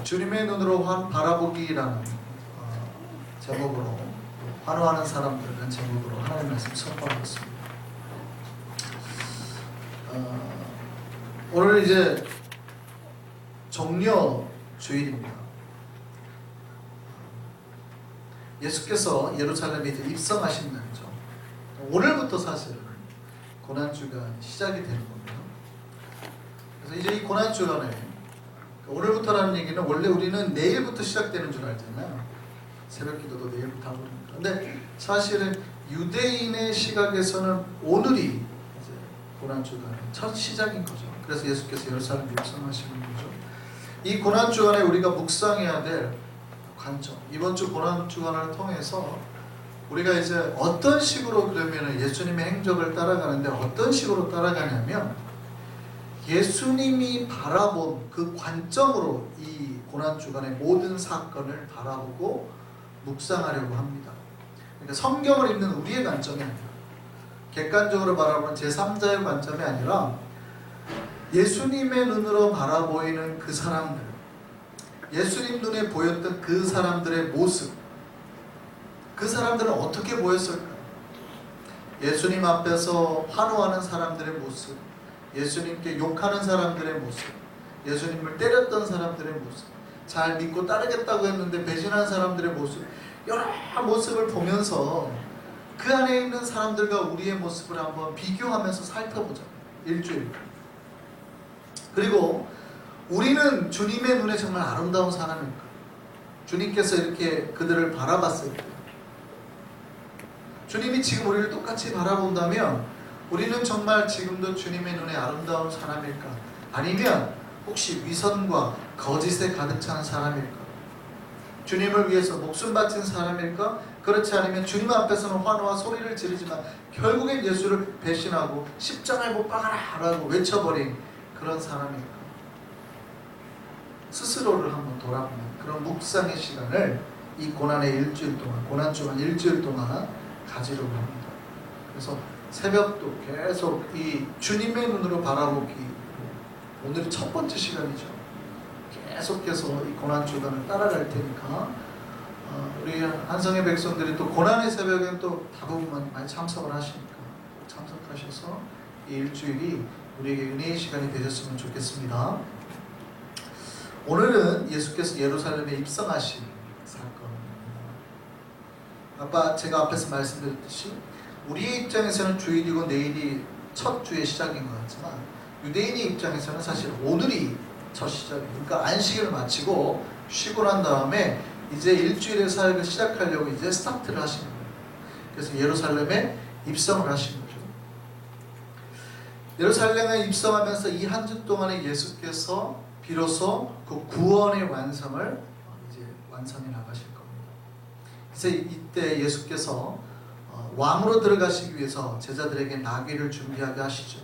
주님의 눈으로 바라보기라는 제목으로 환호하는 사람들은 제목으로 하나님의 말씀 선포하겠습니다. 오늘 이제 종려 주일입니다. 예수께서 예루살렘에 이제 입성하신 날이죠. 오늘부터 사실은 고난주간이 시작이 되는 겁니다. 그래서 이제 이 고난주간에 오늘부터라는 얘기는 원래 우리는 내일부터 시작되는 줄 알잖아요. 새벽기도도 내일부터 하고 그럽니다. 근데 사실은 유대인의 시각에서는 오늘이 이제 고난주간의 첫 시작인 거죠. 그래서 예수께서 예루살렘에 입성하시는 거죠. 이 고난주간에 우리가 묵상해야 될 관점, 이번 주 고난주간을 통해서 우리가 이제 어떤 식으로 그러면 예수님의 행적을 따라가는데 어떤 식으로 따라가냐면 예수님이 바라본 그 관점으로 이 고난주간의 모든 사건을 바라보고 묵상하려고 합니다. 그러니까 성경을 읽는 우리의 관점이 아니라 객관적으로 바라보는 제3자의 관점이 아니라 예수님의 눈으로 바라보이는 그 사람들, 예수님 눈에 보였던 그 사람들의 모습, 그 사람들은 어떻게 보였을까요? 예수님 앞에서 환호하는 사람들의 모습, 예수님께 욕하는 사람들의 모습, 예수님을 때렸던 사람들의 모습, 잘 믿고 따르겠다고 했는데 배신한 사람들의 모습, 여러 모습을 보면서 그 안에 있는 사람들과 우리의 모습을 한번 비교하면서 살펴보자. 일주일. 그리고 우리는 주님의 눈에 정말 아름다운 사람일까? 주님께서 이렇게 그들을 바라봤을 때 주님이 지금 우리를 똑같이 바라본다면 우리는 정말 지금도 주님의 눈에 아름다운 사람일까? 아니면 혹시 위선과 거짓에 가득 찬 사람일까? 주님을 위해서 목숨 바친 사람일까? 그렇지 않으면 주님 앞에서는 환호와 소리를 지르지만 결국엔 예수를 배신하고 십자가에 못 박아라라고 외쳐버린 그런 사람일까? 스스로를 한번 돌아보는 그런 묵상의 시간을 이 고난의 일주일 동안, 고난주간 일주일 동안 가지려고 합니다. 그래서 새벽도 계속 이 주님의 눈으로 바라보기, 오늘이 첫 번째 시간이죠. 계속해서 이 고난주간을 따라갈 테니까 우리 한성의 백성들이 또 고난의 새벽엔 또 대부분 많이 참석을 하시니까 참석하셔서 이 일주일이 우리에게 은혜의 시간이 되셨으면 좋겠습니다. 오늘은 예수께서 예루살렘에 입성하신 사건입니다. 제가 앞에서 말씀드렸듯이 우리의 입장에서는 주일이고 내일이 첫 주의 시작인 것 같지만 유대인의 입장에서는 사실 오늘이 첫 시작이에요. 그러니까 안식일을 마치고 쉬고 난 다음에 이제 일주일의 사역을 시작하려고 이제 스타트를 하시는 거예요. 그래서 예루살렘에 입성을 하신 거죠. 예루살렘에 입성하면서 이 한 주 동안에 예수께서 비로소 그 구원의 완성을 이제 완성해 나가실 겁니다. 그래서 이때 예수께서 왕으로 들어가시기 위해서 제자들에게 나귀를 준비하게 하시죠.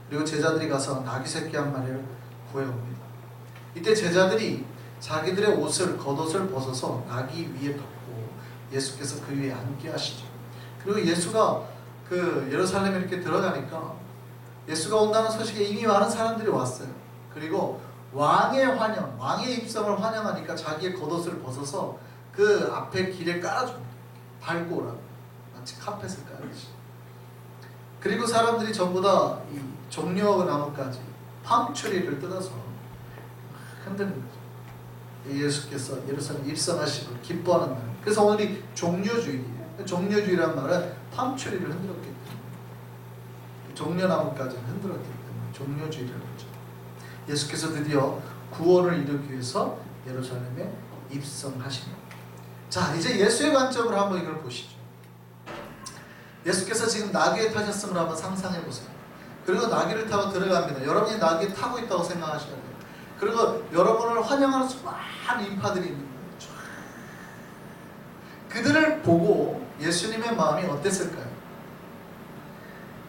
그리고 제자들이 가서 나귀 새끼 한 마리를 구해옵니다. 이때 제자들이 자기들의 겉옷을 벗어서 나귀 위에 덮고 예수께서 그 위에 앉게 하시죠. 그리고 예수가 그 예루살렘에 이렇게 들어가니까 예수가 온다는 소식에 이미 많은 사람들이 왔어요. 그리고 왕의 환영, 왕의 입성을 환영하니까 자기의 겉옷을 벗어서 그 앞에 길에 깔아줍니다. 밟고 오라고. 마치 카펫을 깔듯이. 그리고 사람들이 전부 다 이 종려 나무까지 팜추리를 뜯어서 흔드는 거죠. 예수께서 예루살렘 입성하시고 기뻐하는 날. 그래서 오늘이 종려주일이에요. 종려주일이란 말은 팜추리를 흔들었기 때문에, 종려나무까지 흔들었기 때문에 종려주일이라고 하죠. 예수께서 드디어 구원을 이루기 위해서 예루살렘에 입성하신 겁니다. 자, 이제 예수의 관점으로 한번 이걸 보시죠. 예수께서 지금 나귀에 타셨음을 한번 상상해 보세요. 그리고 나귀를 타고 들어갑니다. 여러분이 나귀에 타고 있다고 생각하셔야 돼요. 그리고 여러분을 환영하는 수많은 인파들이 있는 거예요. 그들을 보고 예수님의 마음이 어땠을까요?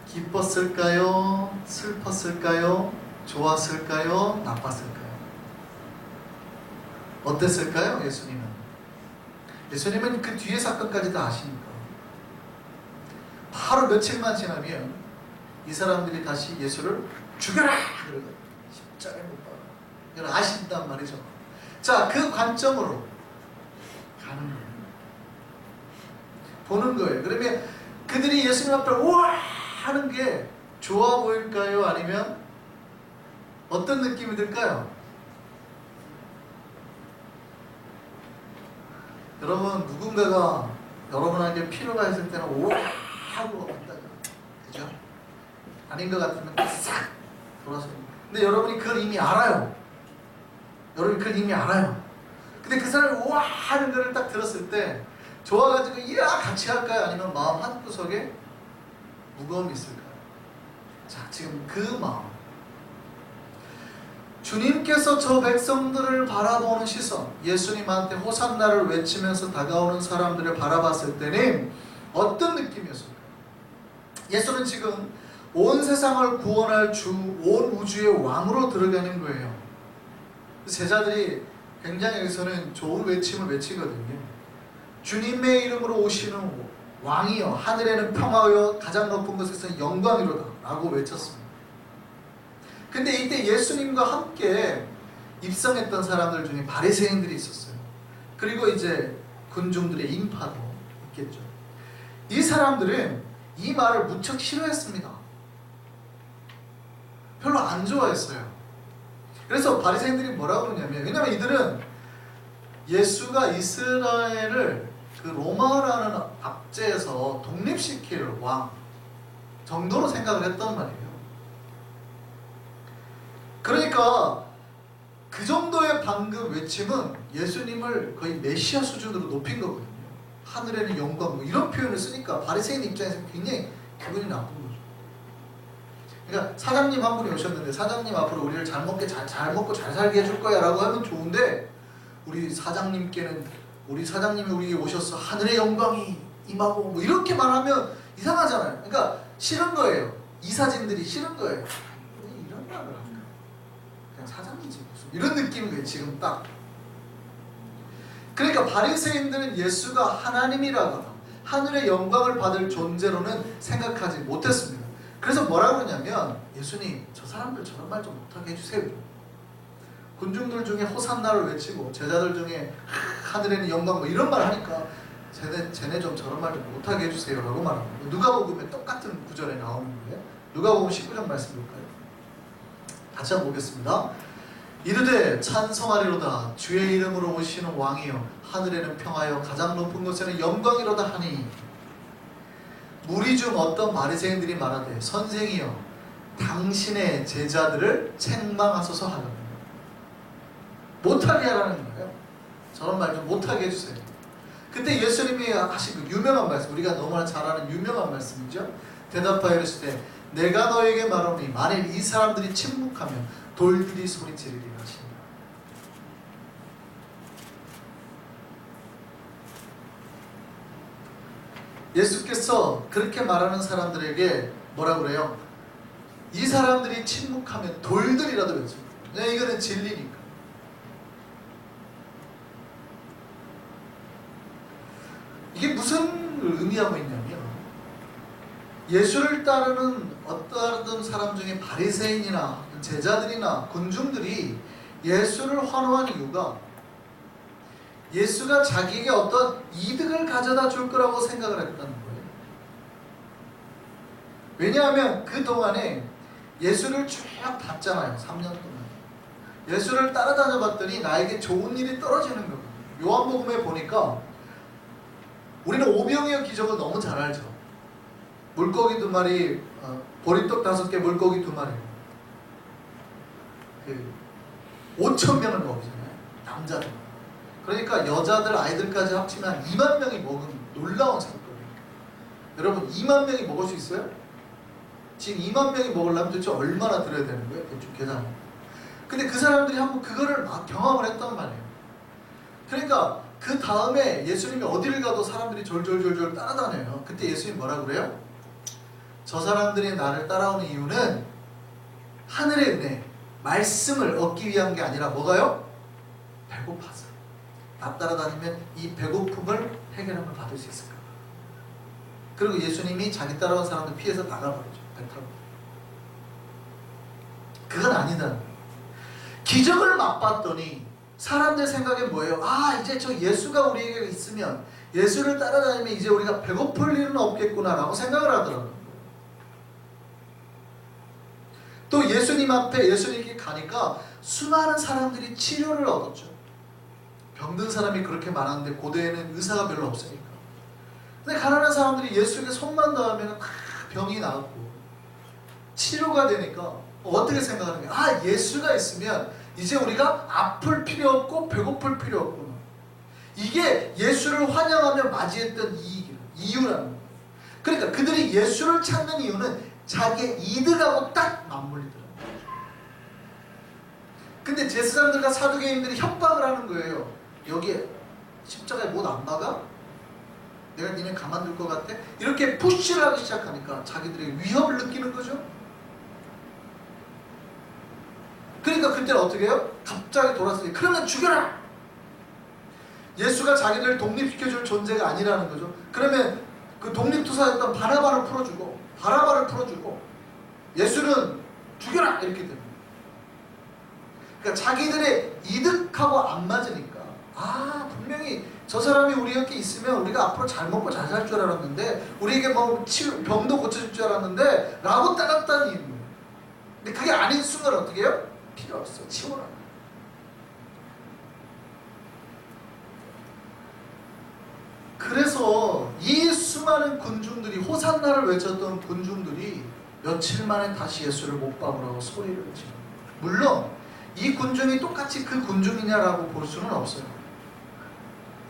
기뻤을까요? 슬펐을까요? 좋았을까요? 나빴을까요? 어땠을까요? 예수님은 그 뒤의 사건까지 다 아시니까 바로 며칠만 지나면 이 사람들이 다시 예수를 죽여라! 그러거든요. 십자가에 못 박아. 이걸 아신단 말이죠. 자, 그 관점으로 가는 거예요. 보는 거예요. 그러면 그들이 예수님 앞에 우와 하는 게 좋아 보일까요? 아니면 어떤 느낌이 들까요? 여러분, 누군가가 여러분에게 필요가 있을 때는 우와 하고 왔다가, 그죠? 아닌 것 같으면 싹 돌아서. 근데 여러분이 그걸 이미 알아요. 여러분이 그걸 이미 알아요. 근데 그 사람이 우와 하는 거를 딱 들었을 때 좋아가지고 이야 같이 할까요? 아니면 마음 한구석에 무거움이 있을까요? 자, 지금 그 마음, 주님께서 저 백성들을 바라보는 시선, 예수님한테 호산나를 외치면서 다가오는 사람들을 바라봤을 때는 어떤 느낌이었을까요? 예수는 지금 온 세상을 구원할 주, 온 우주의 왕으로 들어가는 거예요. 제자들이 굉장히 여기서는 좋은 외침을 외치거든요. 주님의 이름으로 오시는 왕이여, 하늘에는 평화여, 가장 높은 곳에서 영광이로다 라고 외쳤습니다. 근데 이때 예수님과 함께 입성했던 사람들 중에 바리새인들이 있었어요. 그리고 이제 군중들의 인파도 있겠죠. 이 사람들은 이 말을 무척 싫어했습니다. 별로 안 좋아했어요. 그래서 바리새인들이 뭐라고 그러냐면, 왜냐면 이들은 예수가 이스라엘을 그 로마라는 압제에서 독립시킬 왕 정도로 생각을 했단 말이에요. 그러니까 그 정도의 방금 외침은 예수님을 거의 메시아 수준으로 높인 거거든요. 하늘에는 영광, 뭐 이런 표현을 쓰니까 바리새인 입장에서 굉장히 기분이 나쁜 거죠. 그러니까 사장님 한 분이 오셨는데, 사장님 앞으로 우리를 잘 먹고 잘 살게 해줄 거야 라고 하면 좋은데, 우리 사장님께는 우리 사장님이 우리에게 오셔서 하늘의 영광이 임하고 뭐 이렇게 말하면 이상하잖아요. 그러니까 싫은 거예요. 이사진들이 싫은 거예요. 이런 말을 할까? 그냥 사장이지 무슨 이런 느낌이 지금 딱. 그러니까 바리새인들은 예수가 하나님이라거나 하늘의 영광을 받을 존재로는 생각하지 못했습니다. 그래서 뭐라고 그러냐면, 예수님 저 사람들 저런 말 좀 못하게 해주세요. 군중들 중에 호산나를 외치고 제자들 중에 하늘에는 영광 뭐 이런 말 하니까 쟤네 좀 저런 말 좀 못하게 해주세요 라고 말합니다. 누가복음에 똑같은 구절에 나오는 거예요. 누가복음 19장 말씀 볼까요? 같이 한번 보겠습니다. 이르되 찬송하리로다 주의 이름으로 오시는 왕이여, 하늘에는 평화여, 가장 높은 곳에는 영광이로다 하니, 무리 중 어떤 바리새인들이 말하되 선생이여 당신의 제자들을 책망하소서 하더라. 못하게 하라는 거예요. 저런 말 좀 못하게 해주세요. 그때 예수님이 하신 그 유명한 말씀, 우리가 너무나 잘 아는 유명한 말씀이죠. 대답하여 이르시되 내가 너에게 말하노니 만일 이 사람들이 침묵하면 돌들이 소리지르리라 하시니라. 예수께서 그렇게 말하는 사람들에게 뭐라고 그래요? 이 사람들이 침묵하면 돌들이라도 외쳐요. 이거는 진리니까. 이게 무슨 의미하고 있냐면, 예수를 따르는 어떤 사람 중에 바리새인이나 제자들이나 군중들이 예수를 환호한 이유가 예수가 자기에게 어떤 이득을 가져다 줄 거라고 생각을 했다는 거예요. 왜냐하면 그동안에 예수를 쭉 봤잖아요. 3년 동안. 예수를 따라다녀 봤더니 나에게 좋은 일이 떨어지는 거예요. 요한복음에 보니까 우리는 오병이어 기적을 너무 잘 알죠. 물고기 2마리, 보리떡 5개, 물고기 2마리. 5,000명을 먹이잖아요. 남자들. 그러니까 여자들, 아이들까지 합치면 2만 명이 먹은 놀라운 사건이에요. 여러분 2만 명이 먹을 수 있어요? 지금 2만 명이 먹으려면 도대체 얼마나 들어야 되는 거예요? 대충 계산. 근데 그 사람들이 한번 그거를 막 경험을 했단 말이에요. 그러니까 그 다음에 예수님이 어디를 가도 사람들이 졸졸졸졸 따라다녀요. 그때 예수님이 뭐라 그래요? 저 사람들이 나를 따라오는 이유는 하늘의 은혜, 말씀을 얻기 위한 게 아니라 뭐가요? 배고파서. 나 따라다니면 이 배고픔을 해결함을 받을 수 있을까? 그리고 예수님이 자기 따라온 사람들 피해서 나가버리죠. 배 타고. 그건 아니다. 기적을 맛봤더니 사람들 생각엔 뭐예요? 아, 이제 저 예수가 우리에게 있으면, 예수를 따라다니면 이제 우리가 배고플 일은 없겠구나 라고 생각을 하더라고요. 또 예수님 앞에 예수님께 가니까 수많은 사람들이 치료를 얻었죠. 병든 사람이 그렇게 많았는데 고대에는 의사가 별로 없으니까. 근데 가난한 사람들이 예수에게 손만 닿으면 다 병이 나았고 치료가 되니까 어떻게 생각하는 거예요? 아, 예수가 있으면 이제 우리가 아플 필요 없고 배고플 필요 없구나. 이게 예수를 환영하며 맞이했던 이유라는 거예요. 그러니까 그들이 예수를 찾는 이유는 자기의 이득하고 딱 맞물리더라고요. 근데 제사장들과 사두개인들이 협박을 하는 거예요. 여기에 십자가에 못 안 박아? 내가 니네 가만둘 것 같아? 이렇게 푸시를 하기 시작하니까 자기들이 위협을 느끼는 거죠. 그러니까 그때는 어떻게 해요? 갑자기 돌아서요. 그러면 죽여라! 예수가 자기들 독립시켜줄 존재가 아니라는 거죠. 그러면 그 독립투사였던 바나바를 풀어주고 예수는 죽여라! 이렇게 됩니다. 그러니까 자기들의 이득하고 안 맞으니까 아, 분명히 저 사람이 우리 옆에 있으면 우리가 앞으로 잘 먹고 잘 살 줄 알았는데 우리에게 뭐 병도 고쳐줄 줄 알았는데 라고 따랐다는 이유예요. 근데 그게 아닌 순간 어떻게 해요? 필요 없어. 치워라. 그래서 이 수많은 군중들이 호산나를 외쳤던 군중들이 며칠 만에 다시 예수를 못 박으라고 소리를 지르는 거예요. 물론 이 군중이 똑같이 그 군중이냐라고 볼 수는 없어요.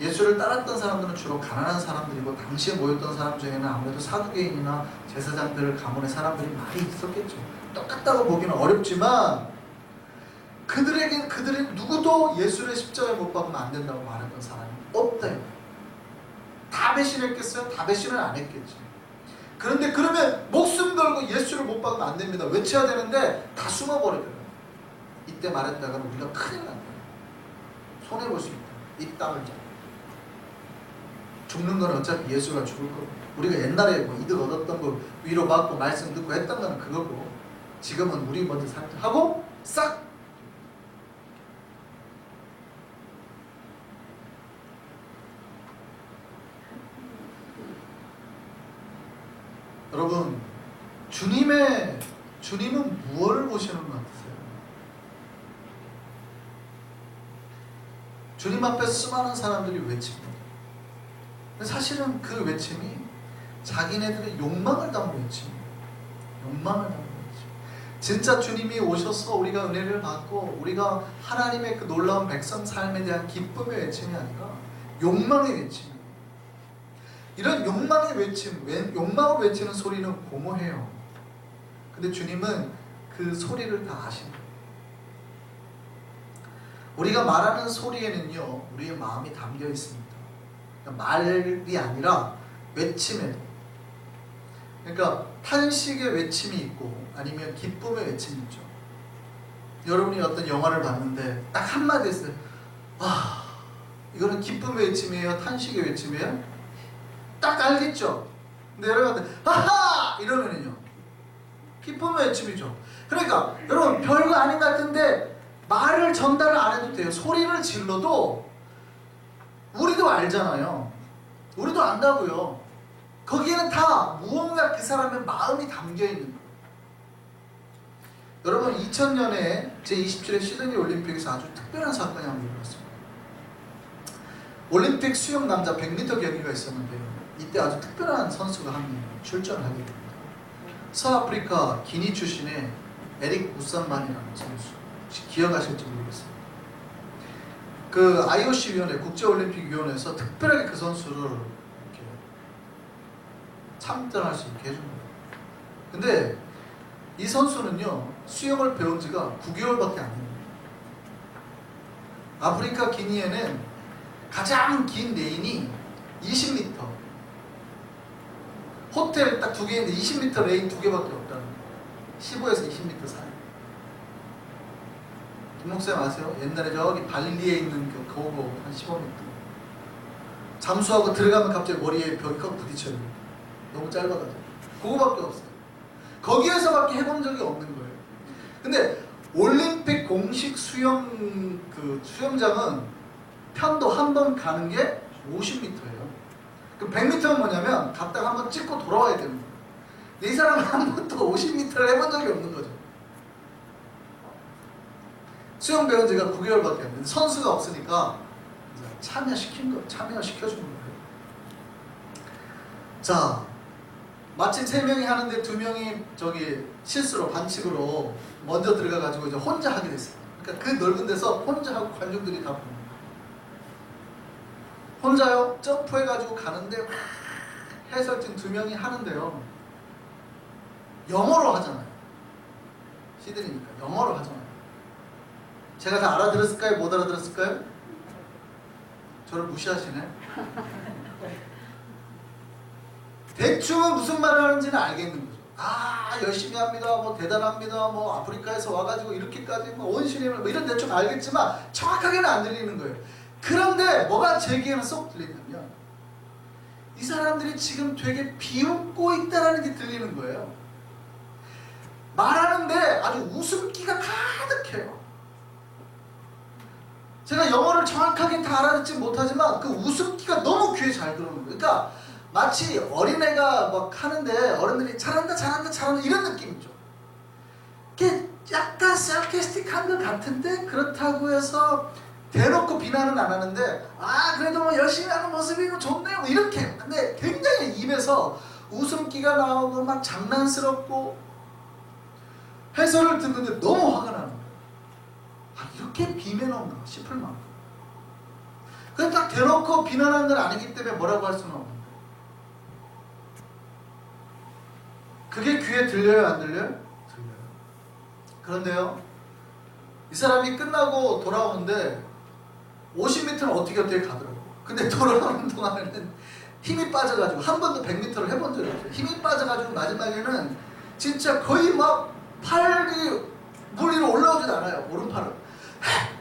예수를 따랐던 사람들은 주로 가난한 사람들이고 당시에 모였던 사람 중에는 아무래도 사두개인이나 제사장들 가문의 사람들이 많이 있었겠죠. 똑같다고 보기는 어렵지만 그들은 누구도 예수를 십자가에 못 박으면 안 된다고 말했던 사람이 없대요. 다 배신했겠어요? 다 배신을 안 했겠지. 그런데 그러면 목숨 걸고 예수를 못 박으면 안 됩니다. 외쳐야 되는데 다 숨어버리더라고요. 이때 말했다가는 우리가 큰일 난다. 손해볼 수 있다. 이 땅을 잡고. 죽는 건 어차피 예수가 죽을 거고 우리가 옛날에 뭐 이득 얻었던 거 위로받고 말씀 듣고 했던 건 그거고 지금은 우리 먼저 살자 하고 싹 여러분 주님은 무엇을 보시는 것 같으세요? 주님 앞에 수많은 사람들이 외칩니다. 사실은 그 외침이 자기네들의 욕망을 담은 외침이에요. 욕망을 담은 외침. 진짜 주님이 오셔서 우리가 은혜를 받고 우리가 하나님의 그 놀라운 백성 삶에 대한 기쁨의 외침이 아니라 욕망의 외침이에요. 이런 욕망의 외침, 욕망을 외치는 소리는 공허해요. 근데 주님은 그 소리를 다 아십니다. 우리가 말하는 소리에는요 우리의 마음이 담겨 있습니다. 말이 아니라 외침에, 그러니까 탄식의 외침이 있고 아니면 기쁨의 외침이 있죠. 여러분이 어떤 영화를 봤는데 딱 한마디 했어요. 아, 이거는 기쁨의 외침이에요? 탄식의 외침이에요? 딱 알겠죠? 근데 여러분한테 하하! 이러면은요 기쁨의 외침이죠. 그러니까 여러분 별거 아닌 것 같은데 말을 전달을 안 해도 돼요. 소리를 질러도 우리도 알잖아요. 우리도 안다고요. 거기에는 다 무언가 그 사람의 마음이 담겨있는 거예요. 여러분 2000년에 제27회 시드니 올림픽에서 아주 특별한 사건이 한번 일어났습니다. 올림픽 수영 남자 100m 경기가 있었는데요. 이때 아주 특별한 선수가 한 명 출전을 하게 됩니다. 서아프리카 기니 출신의 에릭 우산만이라는 선수. 혹시 기억하실지 모르겠어요. 그 IOC 위원회, 국제올림픽위원회에서 특별하게 그 선수를 이렇게 참전할 수 있게 해준 거예요. 근데 이 선수는요 수영을 배운 지가 9개월밖에 안 됩니다. 아프리카 기니에는 가장 긴 레인이 20m, 호텔 딱 2개인데 20m 레인 2개밖에 없다는 거예요. 15에서 20m 사이. 김목사님 아세요? 옛날에 저기 발리에 있는 그 거고 한 15m 잠수하고 들어가면 갑자기 머리에 벽이 확 부딪혀요. 너무 짧아가지고 그거밖에 없어요. 거기에서밖에 해본 적이 없는 거예요. 근데 올림픽 공식 수영장은 편도 한 번 가는 게 50m예요. 그 100m는 뭐냐면 갔다가 한 번 찍고 돌아와야 되는 거예요. 이 사람은 한 번도 50m를 해본 적이 없는 거죠. 수영 배운 지가 9개월밖에 안 됐는데 선수가 없으니까 참여시켜주는 거예요. 자, 마침 3명이 하는데 2명이 실수로 반칙으로 먼저 들어가가지고 이제 혼자 하게 됐어요. 그러니까 그 넓은 데서 혼자 하고 관중들이 다 보는 거예요. 혼자요 점프해가지고 가는데 해설진 2명이 하는데요. 영어로 하잖아요. 시드니니까 영어로 하잖아요. 제가 다 알아들었을까요? 못 알아들었을까요? 저를 무시하시네. 대충은 무슨 말을 하는지는 알겠는 거죠. 아, 열심히 합니다. 뭐 대단합니다. 뭐 아프리카에서 와가지고 이렇게까지 뭐 원신임을 뭐 이런 대충 알겠지만 정확하게는 안 들리는 거예요. 그런데 뭐가 제 귀에는 쏙 들리냐면 이 사람들이 지금 되게 비웃고 있다는 게 들리는 거예요. 말하는데 아주 웃음기가 가득해요. 제가 영어를 정확하게 다 알아듣지 못하지만 그 웃음기가 너무 귀에 잘 들어오는 거예요. 그러니까 마치 어린애가 막 하는데 어른들이 잘한다 이런 느낌이죠. 이게 약간 sarcastic한 것 같은데 그렇다고 해서 대놓고 비난은 안 하는데 아 그래도 뭐 열심히 하는 모습이 좋네요 뭐 이렇게. 근데 굉장히 입에서 웃음기가 나오고 막 장난스럽고 해설을 듣는데 너무 화가 나는 거예요. 아 이렇게 비매너인가 싶을 만큼. 그냥 딱 대놓고 비난하는 건 아니기 때문에 뭐라고 할 수는 없는 거예요. 그게 귀에 들려요 안 들려요? 들려요. 그런데요 이 사람이 끝나고 돌아오는데 50m는 어떻게 가더라고요. 근데 돌아오는 동안에는 힘이 빠져가지고 한 번도 100m를 해본 적이 없어요. 힘이 빠져가지고 마지막에는 진짜 거의 막 팔이 물 위로 올라오지도 않아요. 오른팔은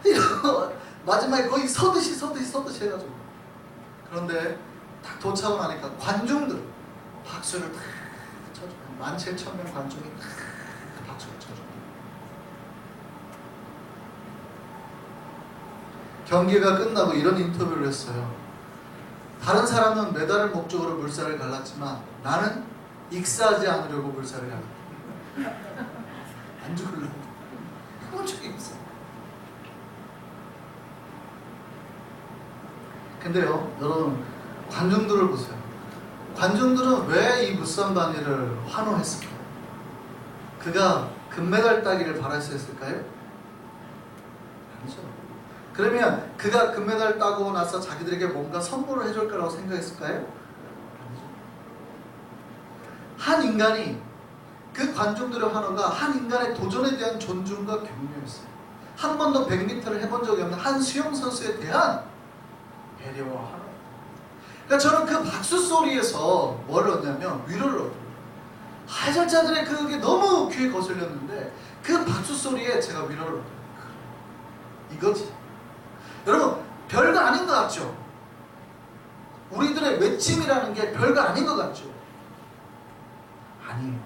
이러고 마지막에 거의 서듯이 해가지고. 그런데 딱 도착을 하니까 관중들 박수를 탁 쳐줘요. 17,000명 관중이 탁 박수를 쳐줘요. 경기가 끝나고 이런 인터뷰를 했어요. 다른 사람은 메달을 목적으로 물살을 갈랐지만 나는 익사하지 않으려고 물살을 갈랐다. 안 죽으려고. 해본 적이 없어요. 근데요 여러분 관중들을 보세요. 관중들은 왜 이 무쌍바니를 환호했을까요? 그가 금메달 따기를 바랐을까요? 아니죠. 그러면 그가 금메달 따고 나서 자기들에게 뭔가 선물을 해줄 거라고 생각했을까요? 아니죠. 한 인간이 그 관중들의 환호가 한 인간의 도전에 대한 존중과 격려였어요. 한 번도 100m를 해본 적이 없는 한 수영 선수에 대한 배려와 환호. 그러니까 저는 그 박수 소리에서 뭘 얻냐면 위로를 얻어요. 해설자들의 그게 너무 귀에 거슬렸는데 그 박수 소리에 제가 위로를 얻어요. 이거지. 여러분 별거 아닌 것 같죠? 우리들의 외침이라는 게 별거 아닌 것 같죠? 아니에요.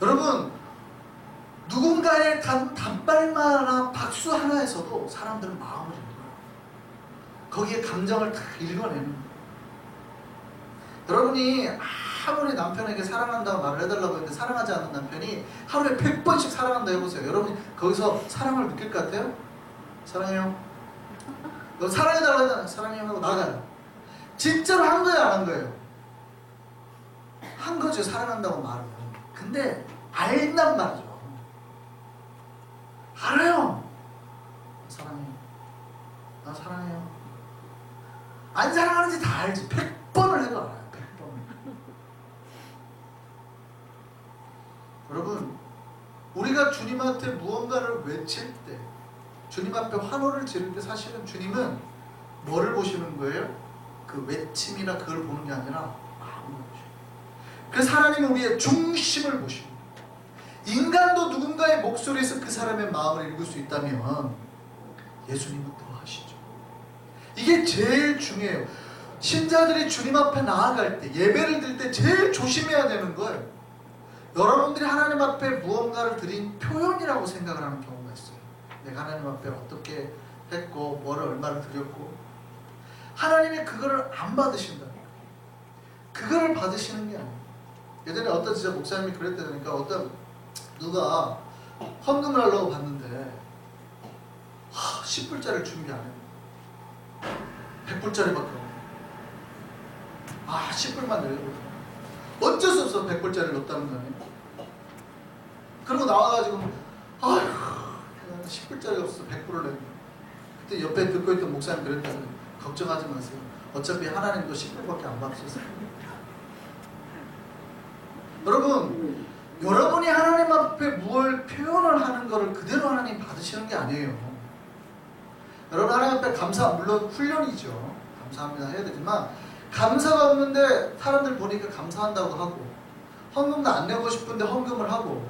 여러분 누군가의 단발만한 박수 하나에서도 사람들은 마음을 읽어요. 거기에 감정을 다 읽어내는 거예요. 여러분이 아무리 남편에게 사랑한다고 말을 해달라고 했는데 사랑하지 않는 남편이 하루에 100번씩 사랑한다 해보세요. 여러분이 거기서 사랑을 느낄 것 같아요? 사랑해요. 너 사랑해달라고 하잖아. 사랑해요 하고 나가요. 진짜로 한 거예요 안 한 거예요? 한 거죠. 사랑한다고 말을. 근데 알단 말이죠. 알아요. 사랑해요. 나 사랑해요. 안 사랑하는지 다 알지. 100번을 해도 알아요. 100번. 여러분 우리가 주님한테 무언가를 외칠 때 주님 앞에 환호를 지를 때 사실은 주님은 뭐를 보시는 거예요? 그 외침이나 그걸 보는 게 아니라 마음을 보시는 거예요. 그래서 하나님은 우리의 중심을 보시는 거예요. 인간도 누군가의 목소리에서 그 사람의 마음을 읽을 수 있다면 예수님은 더 하시죠. 이게 제일 중요해요. 신자들이 주님 앞에 나아갈 때 예배를 드릴 때 제일 조심해야 되는 거예요. 여러분들이 하나님 앞에 무언가를 드린 표현이라고 생각을 하는 경우가 있어요. 내가 하나님 앞에 어떻게 했고 뭐를 얼마를 드렸고, 하나님이 그거를 안 받으신다. 그거를 받으시는 게 아니에요. 예전에 어떤 진짜 목사님이 그랬다니까, 어떤 누가 헌금을 하려고 봤는데 10불짜리를 준비 안 해요. 100불짜리밖에 없어요. 10불만 내려고. 어쩔 수 없어 100불짜리를 넣었다는 거예요. 그리고 나와가지고 아휴 10불짜리가 없어 100불을 냈네. 그때 옆에 듣고 있던 목사님 그랬다는 거예요. 걱정하지 마세요. 어차피 하나님도 10불밖에 안 받으셨어요. 여러분, 여러분이 하나님 앞에 무엇을 표현을 하는 것을 그대로 하나님 받으시는 게 아니에요. 여러분, 하나님 앞에 감사, 물론 훈련이죠. 감사합니다 해야 되지만, 감사가 없는데 사람들 보니까 감사한다고 하고, 헌금도 안 내고 싶은데 헌금을 하고,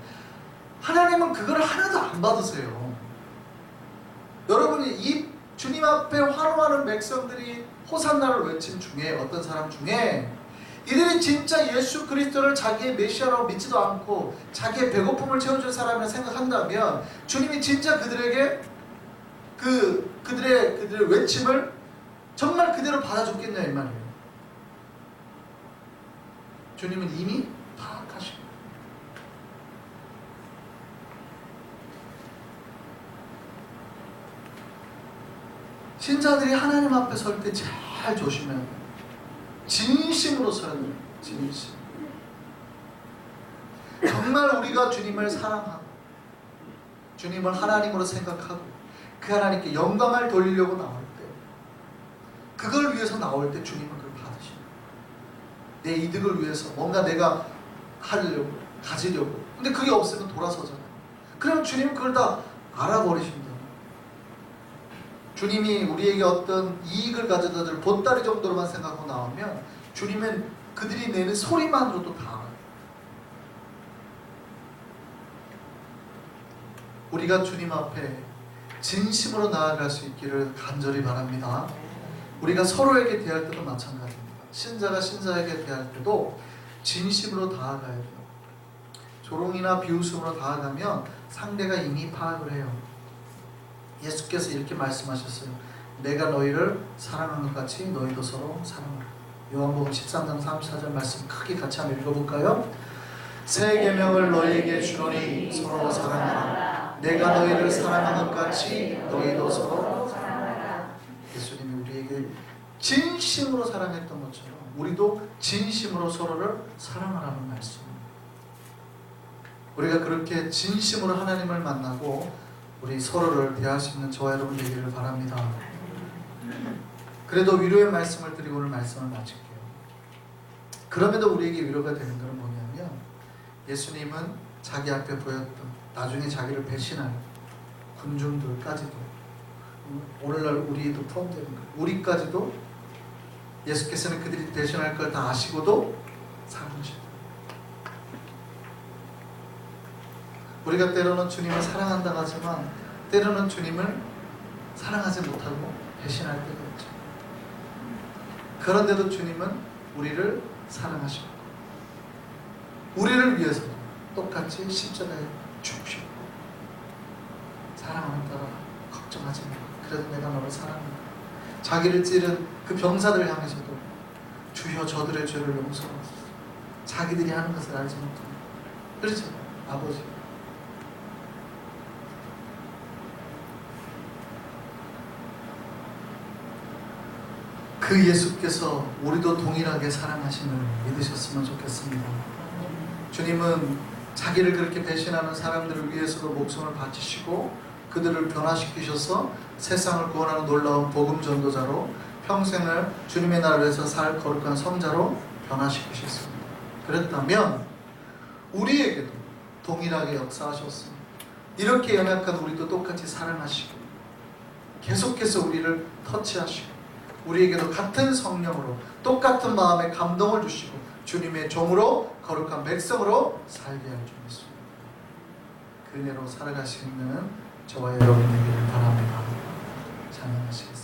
하나님은 그걸 하나도 안 받으세요. 여러분이 이 주님 앞에 환호하는 백성들이 호산나를 외친 중에, 어떤 사람 중에 이들이 진짜 예수 그리스도를 자기의 메시아라고 믿지도 않고 자기의 배고픔을 채워줄 사람이라 생각한다면, 주님이 진짜 그들에게 그들의 외침을 정말 그대로 받아줬겠냐 이 말이에요. 주님은 이미 파악하시고, 신자들이 하나님 앞에 설 때 잘 조심해야 돼요. 진심으로 서야 돼요. 진심. 정말 우리가 주님을 사랑하고 주님을 하나님으로 생각하고 그 하나님께 영광을 돌리려고 나올 때, 그걸 위해서 나올 때 주님은 그걸 받으십니다. 내 이득을 위해서 뭔가 내가 하려고, 가지려고. 근데 그게 없으면 돌아서잖아요. 그럼 주님은 그걸 다 알아버리신다. 주님이 우리에게 어떤 이익을 가져다 줄 보따리 정도로만 생각하고 나오면 주님은 그들이 내는 소리만으로도 다 알아요. 우리가 주님 앞에 진심으로 나아갈 수 있기를 간절히 바랍니다. 우리가 서로에게 대할 때도 마찬가지입니다. 신자가 신자에게 대할 때도 진심으로 다가가야 돼요. 조롱이나 비웃음으로 다가가면 상대가 이미 파악을 해요. 예수께서 이렇게 말씀하셨어요. 내가 너희를 사랑한 것 같이 너희도 서로 사랑하라. 요한복음 13장 34절 말씀 크게 같이 한번 읽어볼까요? 새 계명을 너희에게 주노니 서로 사랑하라. 내가 너희를 사랑한 것 같이 너희도 서로 사랑하라. 예수님이 우리에게 진심으로 사랑했던 것처럼 우리도 진심으로 서로를 사랑하라는 말씀입니다. 우리가 그렇게 진심으로 하나님을 만나고 우리 서로를 대할 수 있는 저와 여러분 되기를 바랍니다. 그래도 위로의 말씀을 드리고 오늘 말씀을 마칠게요. 그럼에도 우리에게 위로가 되는 것은 뭐냐면, 예수님은 자기 앞에 보였던, 나중에 자기를 배신할 군중들까지도, 오늘날 우리도 포함되는 거예요. 우리까지도 예수께서는 그들이 배신할 걸 다 아시고도 사랑하셨다. 우리가 때로는 주님을 사랑한다 하지만 때로는 주님을 사랑하지 못하고 배신할 때가 있죠. 그런데도 주님은 우리를 사랑하시고 우리를 위해서 똑같이 십자가에 죽으시고, 사랑하는다, 걱정하지 마, 그래도 내가 너를 사랑한다. 자기를 찌른 그 병사들을 향해서도 주여 저들의 죄를 용서하소서. 자기들이 하는 것을 알지 못하고. 그렇죠, 아버지. 그 예수께서 우리도 동일하게 사랑하심을 믿으셨으면 좋겠습니다. 주님은 자기를 그렇게 배신하는 사람들을 위해서도 목숨을 바치시고 그들을 변화시키셔서 세상을 구원하는 놀라운 복음 전도자로, 평생을 주님의 나라를 위해서 살 거룩한 성자로 변화시키셨습니다. 그랬다면 우리에게도 동일하게 역사하셨습니다. 이렇게 연약한 우리도 똑같이 사랑하시고 계속해서 우리를 터치하시고 우리에게도 같은 성령으로 똑같은 마음에 감동을 주시고 주님의 종으로 거룩한 백성으로 살게 할 줄 믿습니다. 그 은혜로 살아갈 수 있는 저와 여러분 되기를 바랍니다. 찬양하시겠습니다.